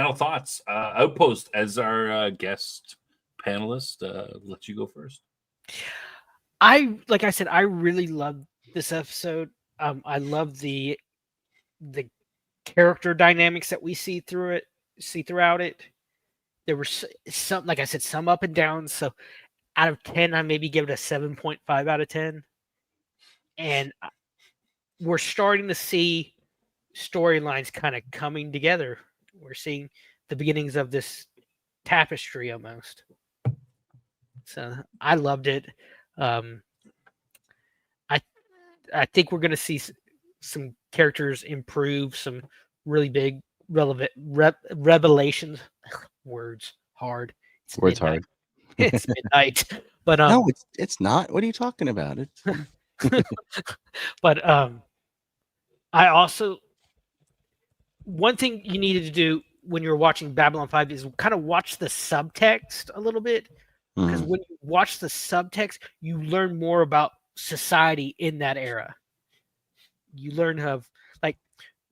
final thoughts. Outpost as our guest panelist. Let you go first. Like I said, I really loved this episode. I love the character dynamics that we see throughout it. There were some, like I said, some up and downs. So out of 10, I maybe give it a 7.5 out of 10. And we're starting to see storylines kind of coming together. We're seeing the beginnings of this tapestry almost. So I loved it. I think we're going to see some characters improve, some really big relevant revelations. Words hard. It's Words midnight. hard. It's midnight. But No, it's not. What are you talking about? It's but I also, one thing you needed to do when you were watching Babylon 5 is kind of watch the subtext a little bit, because when you watch the subtext, you learn more about society in that era. You learn of, like,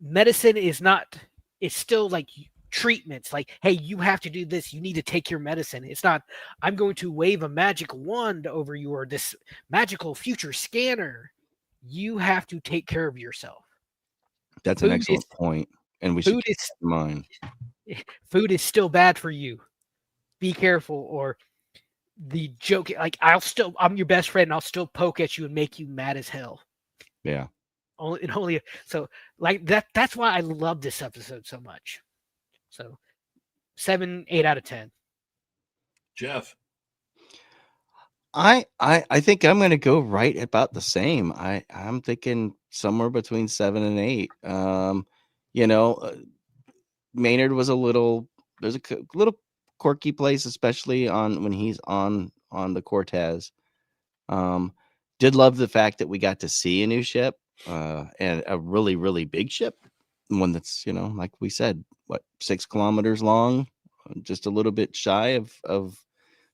medicine is not, it's still like treatments, like, hey, you have to do this, you need to take your medicine. It's not, I'm going to wave a magic wand over you or this magical future scanner. You have to take care of yourself. That's an excellent point, and we should keep that in mind. Food is still bad for you. Be careful. Or the joke, like, I'm your best friend, and I'll still poke at you and make you mad as hell. Yeah. So like that's why I love this episode so much. So 7, 8 out of 10. Jeff. I think I'm going to go right about the same. I'm thinking somewhere between 7 and 8. Maynard was there's a little quirky place, especially when he's on the Cortez. Did love the fact that we got to see a new ship, and a really, really big ship, one that's, like we said, 6 kilometers long, just a little bit shy of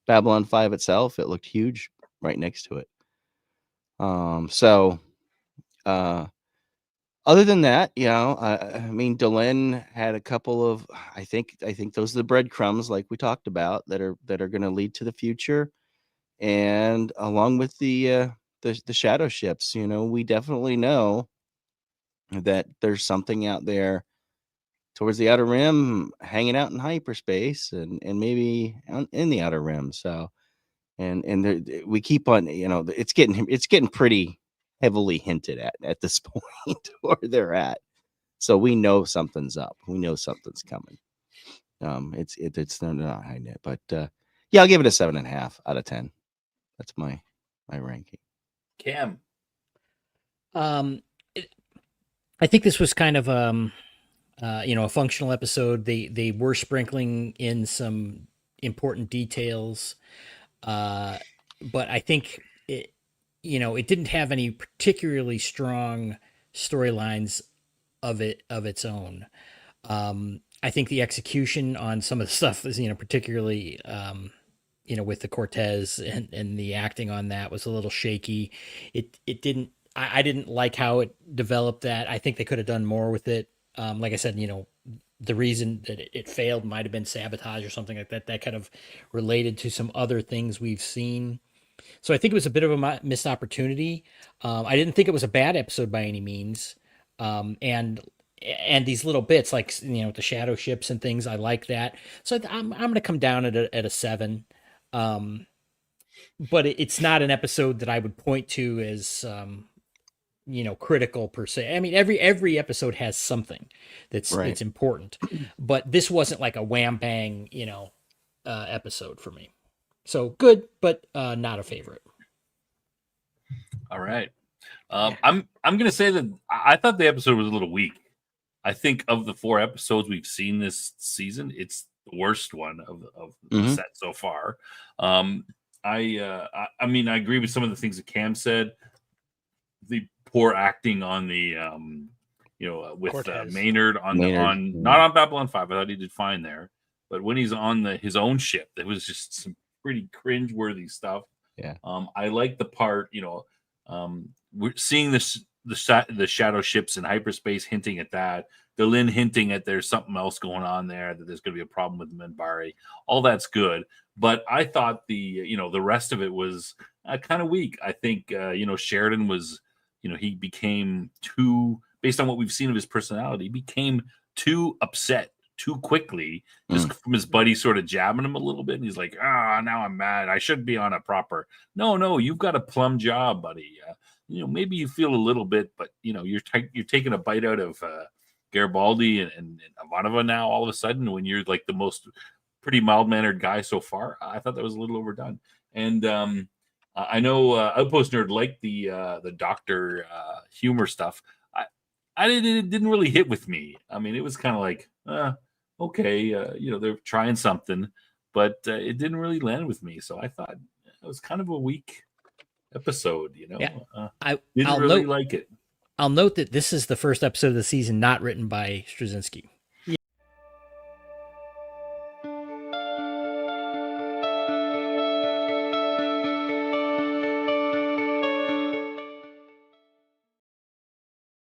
Babylon 5 itself. It looked huge right next to it. Other than that, I mean, Delenn had a couple of, I think those are the breadcrumbs, like we talked about, that are going to lead to the future, and along with the shadow ships, we definitely know that there's something out there towards the outer rim, hanging out in hyperspace, and maybe in the outer rim. So, and we keep on, it's getting pretty heavily hinted at this point where they're at. So we know something's up. We know something's coming. It's they're not hiding it, but yeah, I'll give it a 7.5 out of 10. That's my ranking. Cam. I think this was kind of a functional episode. They were sprinkling in some important details, but I think it didn't have any particularly strong storylines of its own. I think the execution on some of the stuff is, particularly, with the Cortez and the acting on that was a little shaky. I didn't like how it developed that. I think they could have done more with it. Like I said, the reason that it failed might have been sabotage or something like that. That kind of related to some other things we've seen. So I think it was a bit of a missed opportunity. I didn't think it was a bad episode by any means. And these little bits, like, the shadow ships and things, I like that. So I'm going to come down at a 7. But it's not an episode that I would point to as, critical per se. I mean, every episode has something that's important, but this wasn't like a wham bang, episode for me. So good, but not a favorite. All right. I'm going to say that I thought the episode was a little weak. I think of the 4 episodes we've seen this season, it's the worst one of the set so far. I mean, I agree with some of the things that Cam said. The poor acting on the with Maynard not on Babylon 5. I thought he did fine there, but when he's on his own ship, there was just some pretty cringe-worthy stuff. Yeah. I like the part, we're seeing this the shadow ships in hyperspace hinting at that. Delenn hinting at there's something else going on there, that there's going to be a problem with Minbari. All that's good, but I thought the rest of it was kind of weak. I think Sheridan was, he became too, based on what we've seen of his personality, became too upset too quickly, just from his buddy sort of jabbing him a little bit, and he's like, now I'm mad. I should be on a proper. No, you've got a plum job, buddy. Maybe you feel a little bit, but you're taking a bite out of Garibaldi and Ivanova now all of a sudden, when you're like the most pretty mild-mannered guy so far. I thought that was a little overdone. And I know Outpost Nerd liked the doctor humor stuff. It didn't really hit with me. I mean, it was kind of like, okay, they're trying something, but it didn't really land with me. So I thought it was kind of a weak episode. Yeah. I didn't really like it. I'll note that this is the first episode of the season not written by Straczynski.